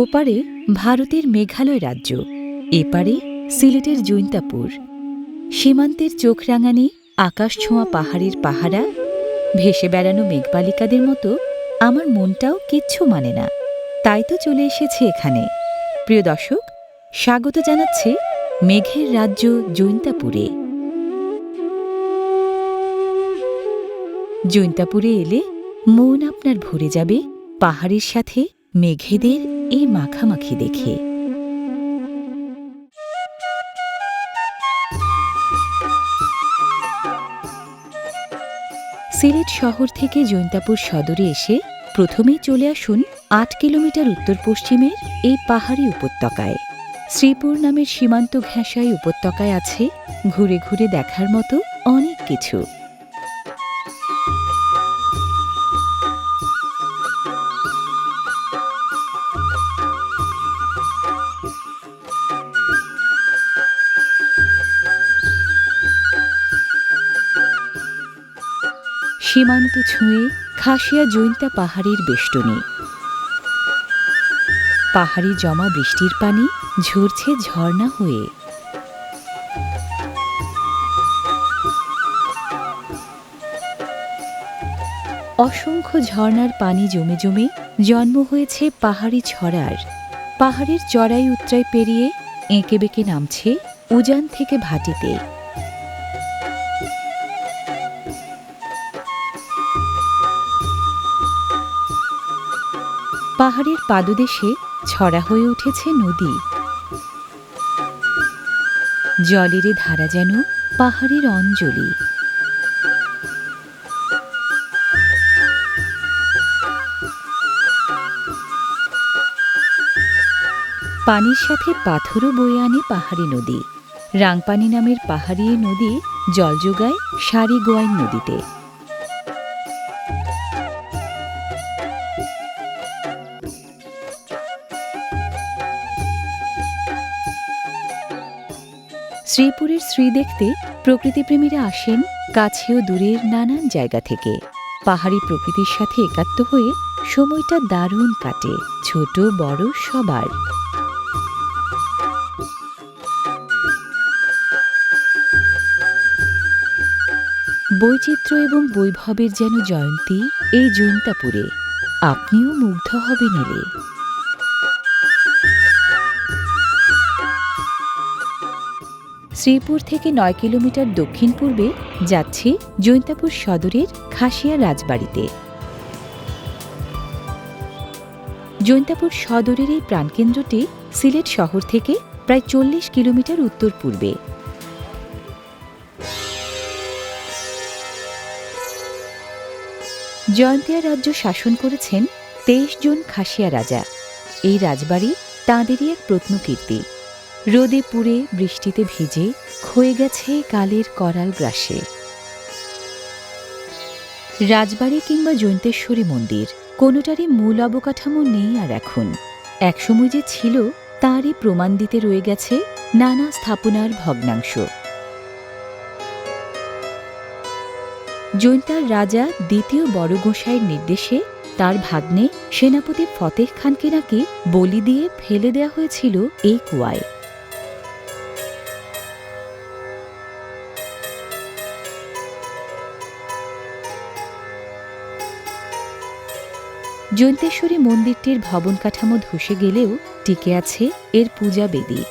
ওপারে ভারতের মেঘালয় রাজ্য, এপারে সিলেটের জৈন্তাপুর। সীমান্তের চোখ রাঙানি আকাশ ছোঁয়া পাহাড়ের পাহারা, ভেসে বেড়ানো মেঘবালিকাদের মতো আমার মনটাও কিচ্ছু মানে না। তাই তো চলে এসেছি এখানে। প্রিয় দর্শক, স্বাগত জানাচ্ছে মেঘের রাজ্য জৈন্তাপুরে। জৈন্তাপুরে এলে মন আপনার ভরে যাবে পাহাড়ের সাথে মেঘেদের এই মাখামাখি দেখে। সিলেট শহর থেকে জৈন্তাপুর সদরে এসে প্রথমেই চলে আসুন ৮ কিলোমিটার উত্তর পশ্চিমের এই পাহাড়ি উপত্যকায়। শ্রীপুর নামের সীমান্ত ঘেঁষা এই উপত্যকায় আছে ঘুরে ঘুরে দেখার মতো অনেক কিছু। সীমান্ত ছুঁয়ে খাসিয়া জৈন্তা পাহাড়ের বেষ্টনী। পাহাড়ি জমা বৃষ্টির পানি ঝরছে ঝর্ণা হয়ে। অসংখ্য ঝর্ণার পানি জমে জমে জন্ম হয়েছে পাহাড়ি ছড়ার। পাহাড়ের চড়াই উতরাই পেরিয়ে এঁকে বেঁকে নামছে উজান থেকে ভাটিতে। পাহাড়ের পাদদেশে ছড়া হয়ে উঠেছে নদী। জলের ধারা যেন পাহাড়ের অঞ্জলি। পানির সাথে পাথরও বয়ে আনে পাহাড়ি নদী। রাংপানি নামের পাহাড়ি নদী জল যোগায় সারিগোয়াইন নদীতে। শ্রীপুরের শ্রী দেখতে প্রকৃতিপ্রেমীরা আসেন কাছে ও দূরের নানান জায়গা থেকে। পাহাড়ি প্রকৃতির সাথে একাত্ম হয়ে সময়টা দারুণ কাটে ছোট বড় সবার। বৈচিত্র্য এবং বৈভবের যেন জয়ন্তী এই জৈন্তাপুরে। আপনিও মুগ্ধ হবেন এলে। শ্রীপুর থেকে ৯ কিলোমিটার দক্ষিণ পূর্বে যাচ্ছি জৈন্তাপুর সদরের খাসিয়া রাজবাড়িতে। জৈন্তাপুর সদরের এই প্রাণকেন্দ্রটি সিলেট শহর থেকে প্রায় ৪০ কিলোমিটার উত্তর পূর্বে। জয়ন্তিয়া রাজ্য শাসন করেছেন ২৩ জন খাসিয়া রাজা। এই রাজবাড়ি তাঁদেরই এক প্রত্নকীর্তি। রোদে পুড়ে বৃষ্টিতে ভিজে ক্ষয়ে গেছে কালের করাল গ্রাসে। রাজবাড়ি কিংবা জৈন্তেশ্বরী মন্দির কোনোটারই মূল অবকাঠামো নেই আর এখন। একসময় যে ছিল তারই প্রমাণ দিতে রয়ে গেছে নানা স্থাপনার ভগ্নাংশ। জৈন্তার রাজা দ্বিতীয় বড় গোসাইয়ের নির্দেশে তার ভাগ্নে সেনাপতি ফতেহ খানকে নাকি বলি দিয়ে ফেলে দেয়া হয়েছিল এই কুয়ায়। জৈন্তেশ্বরী মন্দিরটির ভবন কাঠামো ধসে গেলেও টিকে আছে এর পূজা বেদী।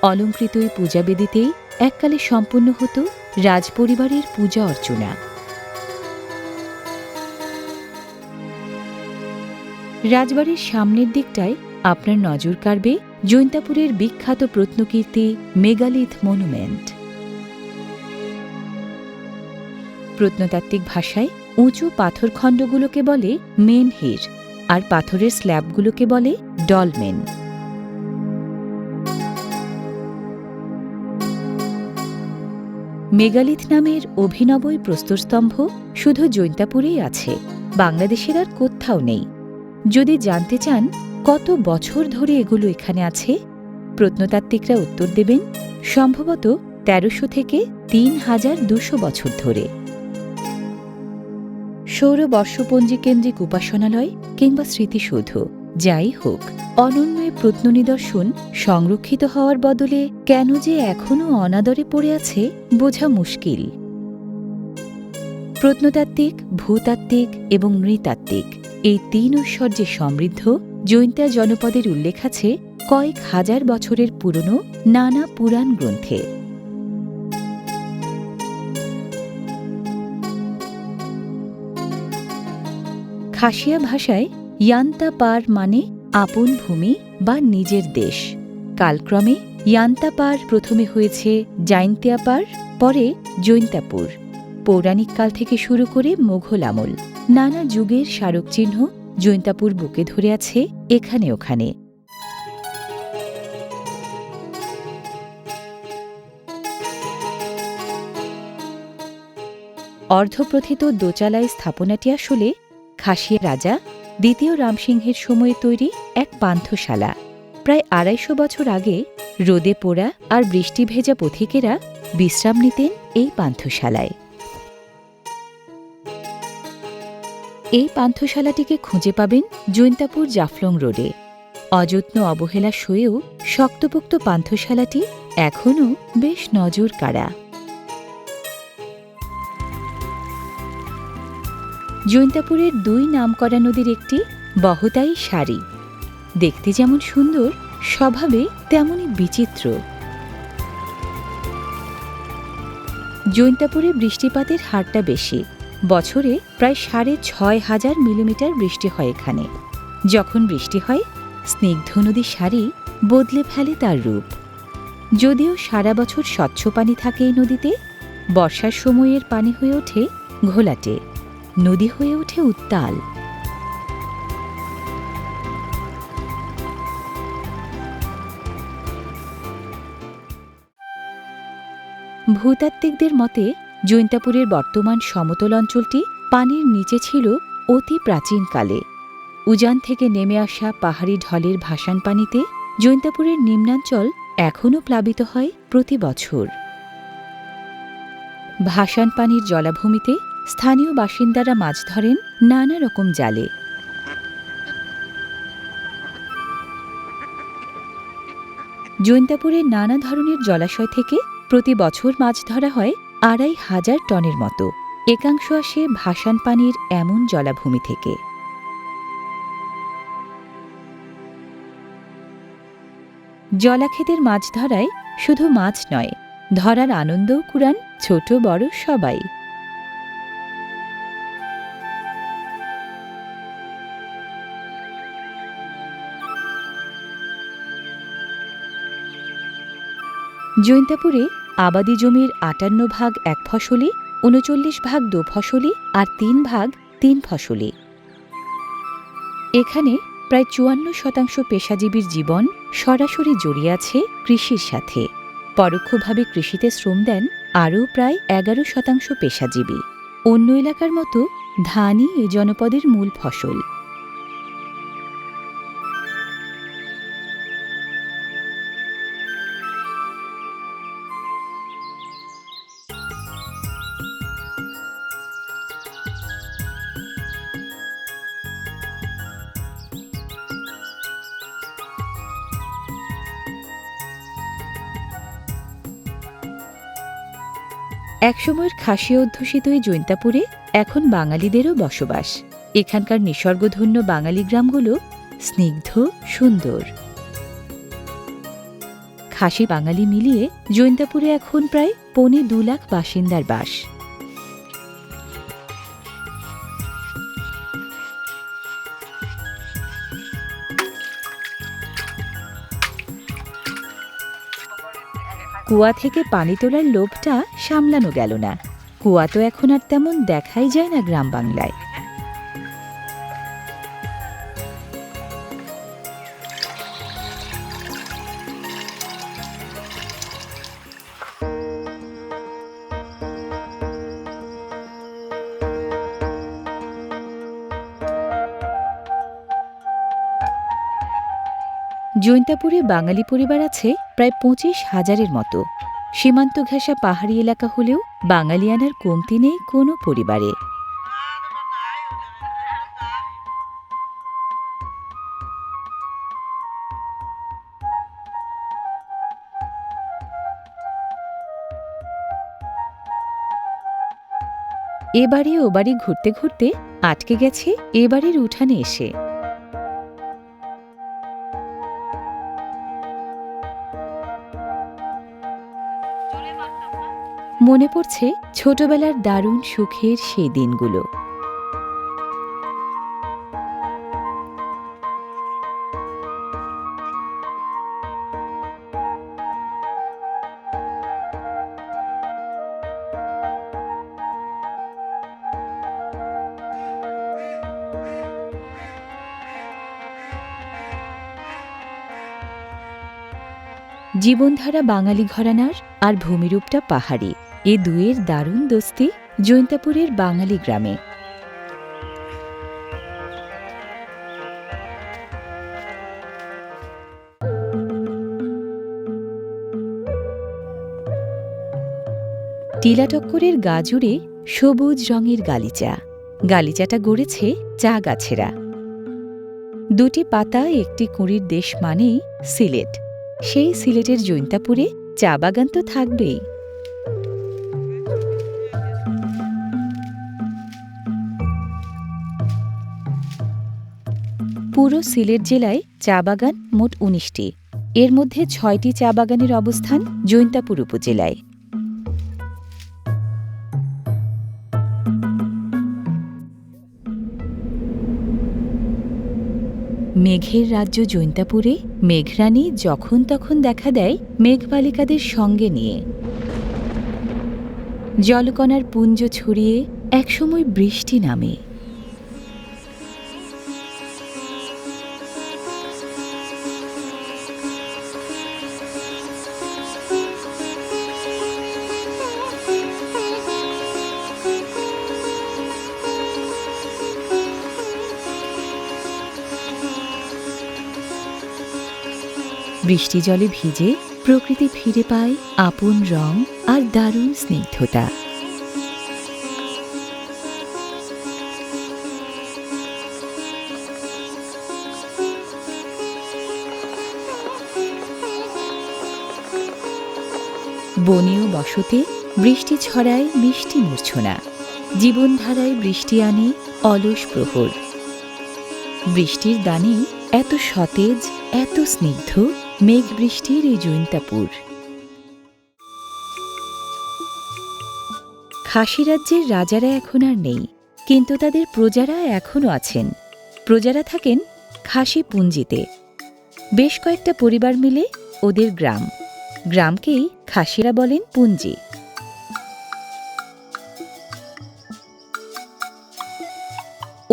অলঙ্কৃত এই পূজা বেদীতেই এককালে সম্পন্ন হতো রাজপরিবারের পূজা অর্চনা। রাজবাড়ির সামনের দিকটায় আপনার নজর কাড়বে জৈন্তাপুরের বিখ্যাত প্রত্নকীর্তি মেগালিথ মনুমেন্ট। প্রত্নতাত্ত্বিক ভাষায় উঁচু পাথরখণ্ডগুলোকে বলে মেনহির, আর পাথরের স্ল্যাবগুলোকে বলে ডলমেন। মেগালিথ নামের অভিনব প্রস্তরস্তম্ভ শুধু জৈন্তাপুরেই আছে, বাংলাদেশের আর কোথাও নেই। যদি জানতে চান কত বছর ধরে এগুলো এখানে আছে, প্রত্নতাত্ত্বিকরা উত্তর দেবেন সম্ভবত ১৩০০ থেকে ৩,২০০ বছর ধরে। সৌর বর্ষপঞ্জি কেন্দ্রিক উপাসনালয় কিংবা স্মৃতিসৌধ যাই হোক, অনন্য এ প্রত্ননিদর্শন সংরক্ষিত হওয়ার বদলে কেন যে এখনও অনাদরে পড়ে আছে বোঝা মুশকিল। প্রত্নতাত্ত্বিক, ভূতাত্ত্বিক এবং নৃতাত্ত্বিক এই তিন ঐশ্বর্যে সমৃদ্ধ জৈন্তা জনপদের উল্লেখ আছে কয়েক হাজার বছরের পুরনো নানা পুরাণ গ্রন্থে। খাসিয়া ভাষায় ইয়ান্তা পার মানে আপন ভূমি বা নিজের দেশ। কালক্রমে ইয়ান্তা পার প্রথমে হয়েছে জাইন্তিয়াপার, পরে জৈন্তাপুর। পৌরাণিক কাল থেকে শুরু করে মোঘল আমল নানা যুগের স্মারকচিহ্ন জৈন্তাপুর বুকে ধরে আছে এখানে ওখানে। অর্ধপ্রথিত দোচালাই স্থাপনাটি আসলে খাসিয়া রাজা দ্বিতীয় রামসিংহের সময়ে তৈরি এক পান্থশালা। প্রায় ২৫০ বছর আগে রোদে পোড়া আর বৃষ্টি ভেজা পথিকেরা বিশ্রাম নিতেন এই পান্থশালায়। এই পান্থশালাটিকে খুঁজে পাবেন জৈন্তাপুর জাফলং রোডে। অযত্ন অবহেলা সয়েও শক্তপোক্ত পান্থশালাটি এখনও বেশ নজর কাড়া। জৈন্তাপুরের দুই নামকরা নদীর একটি বহতাই সারি। দেখতে যেমন সুন্দর, স্বভাবে তেমনই বিচিত্র। জৈন্তাপুরে বৃষ্টিপাতের হারটা বেশি। বছরে প্রায় ৬,৫০০ মিলিমিটার বৃষ্টি হয় এখানে। যখন বৃষ্টি হয়, স্নিগ্ধ নদী সারি বদলে ফেলে তার রূপ। যদিও সারা বছর স্বচ্ছ পানি থাকে এই নদীতে, বর্ষার সময়ের পানি হয়ে ওঠে ঘোলাটে, নদী হয়ে ওঠে উত্তাল। ভূতাত্ত্বিকদের মতে জৈন্তাপুরের বর্তমান সমতল অঞ্চলটি পানির নিচে ছিল অতি প্রাচীনকালে। উজান থেকে নেমে আসা পাহাড়ি ঢলের ভাসান পানিতে জৈন্তাপুরের নিম্নাঞ্চল এখনও প্লাবিত হয় প্রতি বছর। ভাসান পানির জলাভূমিতে স্থানীয় বাসিন্দারা মাছ ধরেন নানা রকম জালে। জৈন্তাপুরের নানা ধরনের জলাশয় থেকে প্রতি বছর মাছ ধরা হয় ২৫০০ টনের মতো। একাংশ আসে ভাসান পানির এমন জলাভূমি থেকে। জলাখেতের মাছ ধরায় শুধু মাছ নয়, ধরার আনন্দও কুড়ান ছোট বড় সবাই। জৈন্তাপুরে আবাদি জমির ৫৮ ভাগ এক ফসলি, ৩৯ ভাগ দো ফসলি আর ৩ ভাগ ৩ ফসলি। এখানে প্রায় ৫৪% পেশাজীবীর জীবন সরাসরি জড়িয়ে আছে কৃষির সাথে। পরোক্ষভাবে কৃষিতে শ্রম দেন আরও প্রায় ১১% পেশাজীবী। অন্য এলাকার মতো ধানই এ জনপদের মূল ফসল। একসময়ের খাসিয়া অধ্যুষিত এই জৈন্তাপুরে এখন বাঙালিদেরও বসবাস। এখানকার নিসর্গধন্য বাঙালি গ্রামগুলো স্নিগ্ধ, সুন্দর। খাসি বাঙালি মিলিয়ে জৈন্তাপুরে এখন প্রায় ২.৫ লাখ বাসিন্দার বাস। কুয়া থেকে পানি তোলার লোভটা সামলানো গেল না। কুয়া তো এখন আর তেমন দেখাই যায় না গ্রাম বাংলায়। জৈন্তাপুরে বাঙালি পরিবার আছে প্রায় ২৫,০০০-এর মতো। সীমান্ত ঘেঁষা পাহাড়ি এলাকা হলেও বাঙালিয়ানার কমতি নেই কোনো পরিবারে। এ বাড়ি ও বাড়ি ঘুরতে ঘুরতে আটকে গেছে এ বাড়ির উঠানে এসে। মনে পড়ছে ছোটবেলার দারুণ সুখের সেই দিনগুলো। জীবনধারা বাঙালি ঘরানার আর ভূমিরূপটা পাহাড়ি, এ দুয়ের দারুণ দোস্তি জৈন্তাপুরের বাঙালি গ্রামে। টিলাটক্করের গা জুড়ে সবুজ রঙের গালিচা, গালিচাটা গড়েছে চা গাছেরা। দুটি পাতা একটি কুঁড়ির দেশ মানেই সিলেট, সেই সিলেটের জৈন্তাপুরে চা বাগান তো থাকবেই। পুরো সিলেট জেলায় চা বাগান মোট ১৯টি, এর মধ্যে ৬টি চা বাগানের অবস্থান জৈন্তাপুর উপজেলায়। মেঘের রাজ্য জৈন্তাপুরে মেঘরানী যখন তখন দেখা দেয় মেঘবালিকাদের সঙ্গে নিয়ে। জলকণার পুঞ্জ ছড়িয়ে একসময় বৃষ্টি নামে। বৃষ্টি জলে ভিজে প্রকৃতি ফিরে পায় আপন রং আর দারুণ স্নিগ্ধতা। বনীয় বসতে বৃষ্টি ছড়ায় মিষ্টি মূর্ছনা, জীবনধারায় বৃষ্টি আনে অলস প্রহর। বৃষ্টির দানে এত সতেজ, এত স্নিগ্ধ মেঘ বৃষ্টির এই জৈন্তাপুর। খাসি রাজ্যের রাজারা এখন আর নেই, কিন্তু তাদের প্রজারা এখনও আছেন। প্রজারা থাকেন খাসি পুঞ্জিতে। বেশ কয়েকটা পরিবার মিলে ওদের গ্রাম, গ্রামকেই খাসিরা বলেন পুঞ্জি।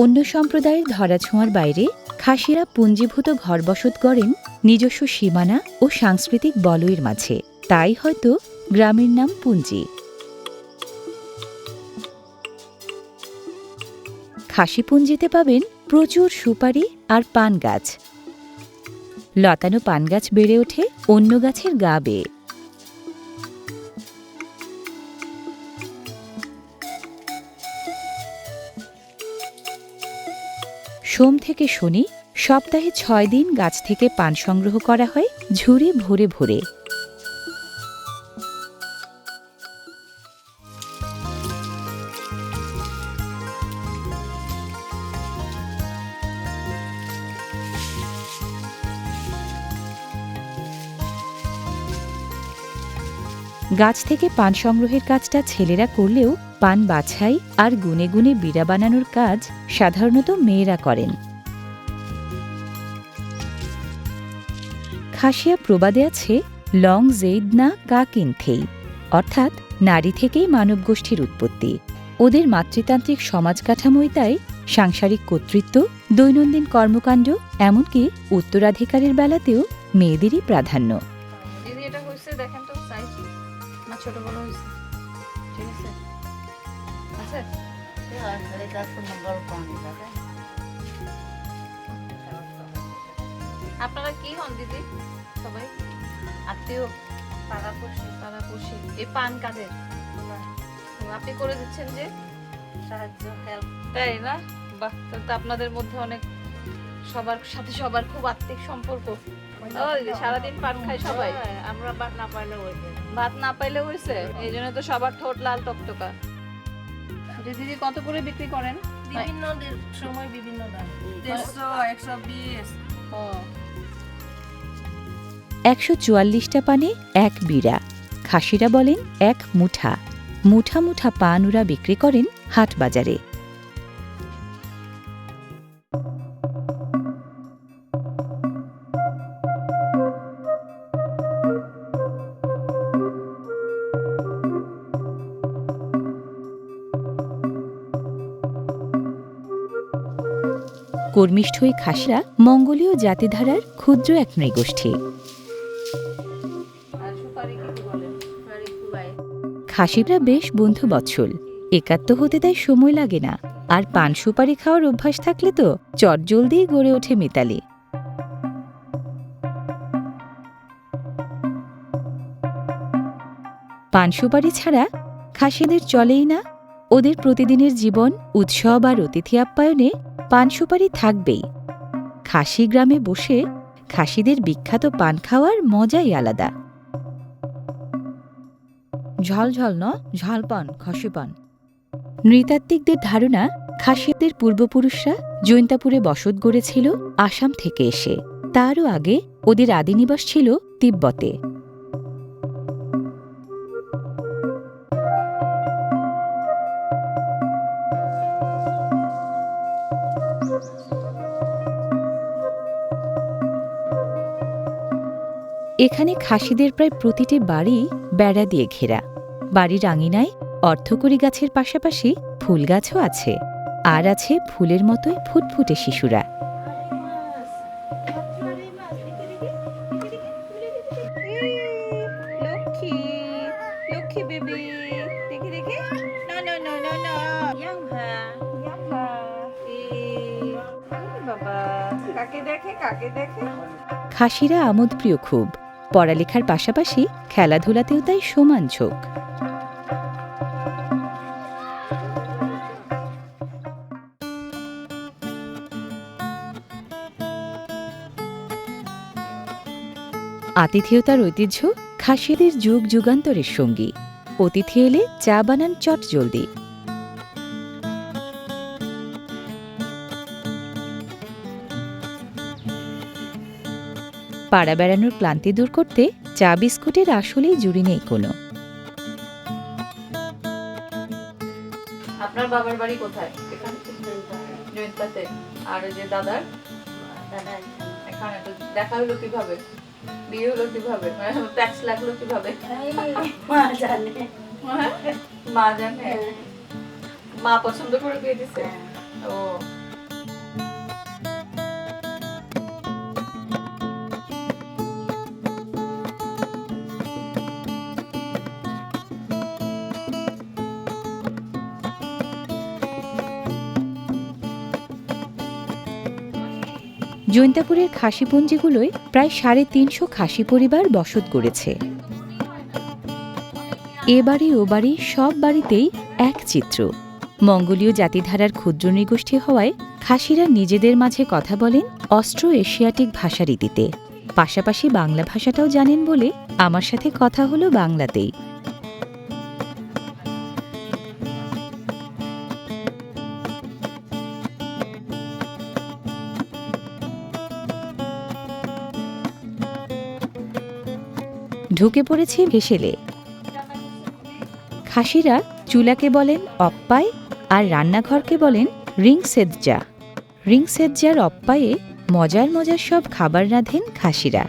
অন্য সম্প্রদায়ের ধরাছোঁয়ার বাইরে খাসিরা পুঞ্জীভূত ঘরবসত গড়েন নিজস্ব সীমানা ও সাংস্কৃতিক বলয়ের মাঝে, তাই হয়তো গ্রামের নাম পুঞ্জি। খাসিপুঞ্জিতে পাবেন প্রচুর সুপারি আর পান গাছ। লতানো পান গাছ বেড়ে ওঠে অন্য গাছের গা বেয়ে। সোম থেকে শনি সপ্তাহে ৬ দিন গাছ থেকে পান সংগ্রহ করা হয় ঝুড়ি ভরে ভরে। গাছ থেকে পান সংগ্রহের কাজটা ছেলেরা করলেও পান বাছাই আর গুনে গুনে বিড়া বানানোর কাজ সাধারণত মেয়েরা করেন। খাসিয়া প্রবাদে আছে লং জেইদ না কা কিনথেই, অর্থাৎ নারী থেকেই মানব গোষ্ঠীর উৎপত্তি। ওদের মাতৃতান্ত্রিক সমাজ কাঠামোই তাই সাংসারিক কর্তৃত্ব, দৈনন্দিন কর্মকাণ্ড, এমনকি উত্তরাধিকারের বেলাতেও মেয়েদেরই প্রাধান্য। আপনারা কি হন দিদি? সবাই আত্মীয়, পাড়াপড়শি। এই পান কাজের আপনি করে দিচ্ছেন যে সাহায্য, হেল্প, তাই না? বাহ, তো আপনাদের মধ্যে অনেক সবার সাথে সবার খুব আত্মিক সম্পর্ক। সারাদিন পান খায় সবাই। আমরা ভাত না পাইলে হয়েছে, এই জন্য তো সবার ঠোঁট লাল টকটকা। এটা দিদি কত করে বিক্রি করেন? বিভিন্ন সময় বিভিন্ন দাম, 150, 120। ও 144টা পানে এক বিড়া। খাসিরা বলেন এক মুঠা। মুঠা মুঠা পান ওরা বিক্রি করেন হাট বাজারে। কর্মিষ্ঠ ওই খাসিরা মঙ্গোলীয় জাতিধারার ক্ষুদ্র এক নৃগোষ্ঠী। আর সুপারি কি বলেন? সুপারি কুবাই। খাসিরা বেশ বন্ধুবৎসল, একাত্ম হতে তাই সময় লাগে না। আর পান সুপারি খাওয়ার অভ্যাস থাকলে তো চটজলদিই গড়ে ওঠে মিতালি। পান সুপারি ছাড়া খাসিদের চলেই না। ওদের প্রতিদিনের জীবন, উৎসব আর অতিথি আপ্যায়নে পান সুপারি থাকবেই। খাসি গ্রামে বসে খাসিদের বিখ্যাত পান খাওয়ার মজাই আলাদা। ঝলঝল ন ঝালপান খসিপান। নৃতাত্ত্বিকদের ধারণা খাসিদের পূর্বপুরুষরা জৈন্তাপুরে বসত গড়েছিল আসাম থেকে এসে। তারও আগে ওদের আদিনিবাস ছিল তিব্বতে। এখানে খাসিদের প্রায় প্রতিটি বাড়ি বেড়া দিয়ে ঘেরা। বাড়ির আঙিনায় অর্থকরী গাছের পাশাপাশি ফুল গাছও আছে। আর আছে ফুলের মতোই ফুটফুটে শিশুরা। লক্ষ্মী লক্ষ্মী বেবি, দেখি দেখি। না না না না না, ইয়াংভা। ইয়াম্মা। বাবা কাকে দেখে কাকে দেখে। খাসিরা আমোদপ্রিয় খুব। পড়ালেখার পাশাপাশি খেলাধুলাতেও তাই সমান ঝোঁক। আতিথেয়তার ঐতিহ্য খাসিদের যুগ যুগান্তরের সঙ্গী। অতিথি এলে চা বানান চট জলদি। পাড়া বেড়ানোর ক্লান্তি দূর করতে চা বিস্কুটের আসলেই জুড়ি নেই কোনো। আপনার বাবার বাড়ি কোথায়? এখানে জয়ন্তাতে। আর ওই যে দাদার দাদা এখানে। তো দেখা হলো কিভাবে? বিয়ে হলো কিভাবে? ট্যাক্স লাগলো কিভাবে? মা জানে। মা জানে। মা পছন্দ করে বিয়ে দিছে? ও জৈন্তাপুরের খাসিপঞ্জিগুলোয় প্রায় 350 খাসি পরিবার বসত গড়েছে। এ বাড়ি ও বাড়ি সব বাড়িতেই এক চিত্র। মঙ্গোলীয় জাতিধারার ক্ষুদ্র নৃগোষ্ঠী হওয়ায় খাসিরা নিজেদের মাঝে কথা বলেন অস্ট্রো এশিয়াটিক ভাষারীতিতে। পাশাপাশি বাংলা ভাষাটাও জানেন বলে আমার সাথে কথা হলো বাংলাতেই। ঢুকে পড়েছি ভেসেলে। খাসিরা চুলাকে বলেন অপ্পায় আর রান্নাঘরকে বলেন রিংসেদজা। রিংসেদজার অপ্পায়ে মজার মজার সব খাবার রাঁধেন খাসিরা।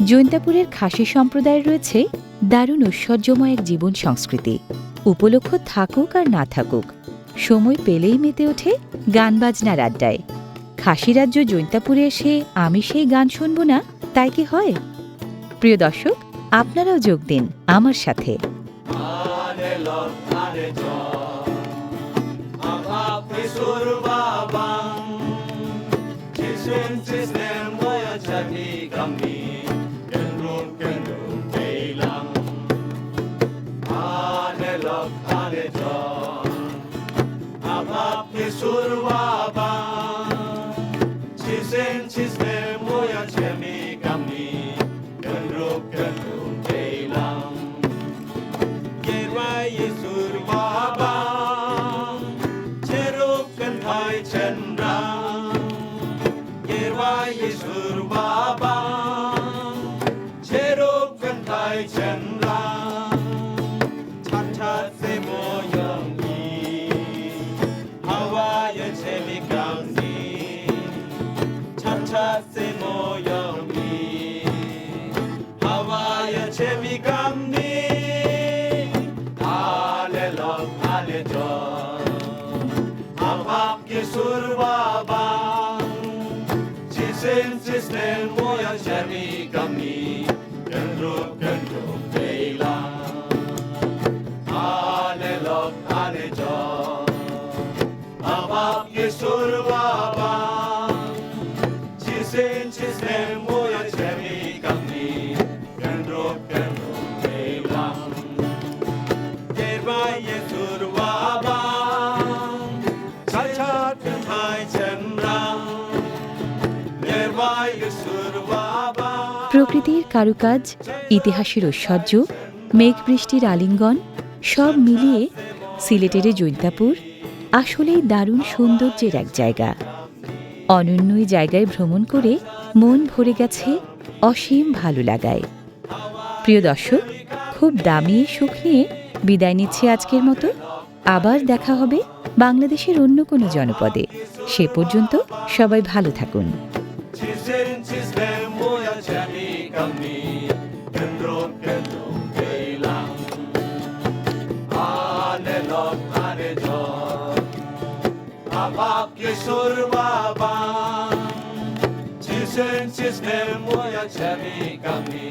জৈন্তাপুরের খাসি সম্প্রদায়ের রয়েছে দারুণ ঐশ্বর্যময় এক জীবন সংস্কৃতি। উপলক্ষ থাকুক আর না থাকুক, সময় পেলেই মেতে ওঠে গান বাজনার আড্ডায়। খাসি রাজ্য জৈন্তাপুরে এসে আমি সেই গান শুনব না, তাই কি হয়? প্রিয় দর্শক, আপনারাও যোগ দিন আমার সাথে। প্রকৃতির কারুকাজ, ইতিহাসের ঐশ্বর্য, মেঘ বৃষ্টির আলিঙ্গন সব মিলিয়ে সিলেটের জৈন্তাপুর আসলেই দারুণ সৌন্দর্যের এক জায়গা। অনন্য এই জায়গায় ভ্রমণ করে মন ভরে গেছে অসীম ভালো লাগায়। প্রিয় দর্শক, খুব দামি সুখ নিয়ে বিদায় নিচ্ছে আজকের মতো। আবার দেখা হবে বাংলাদেশের অন্য কোনো জনপদে। সে পর্যন্ত সবাই ভালো থাকুন। Cisne moja čemi kami,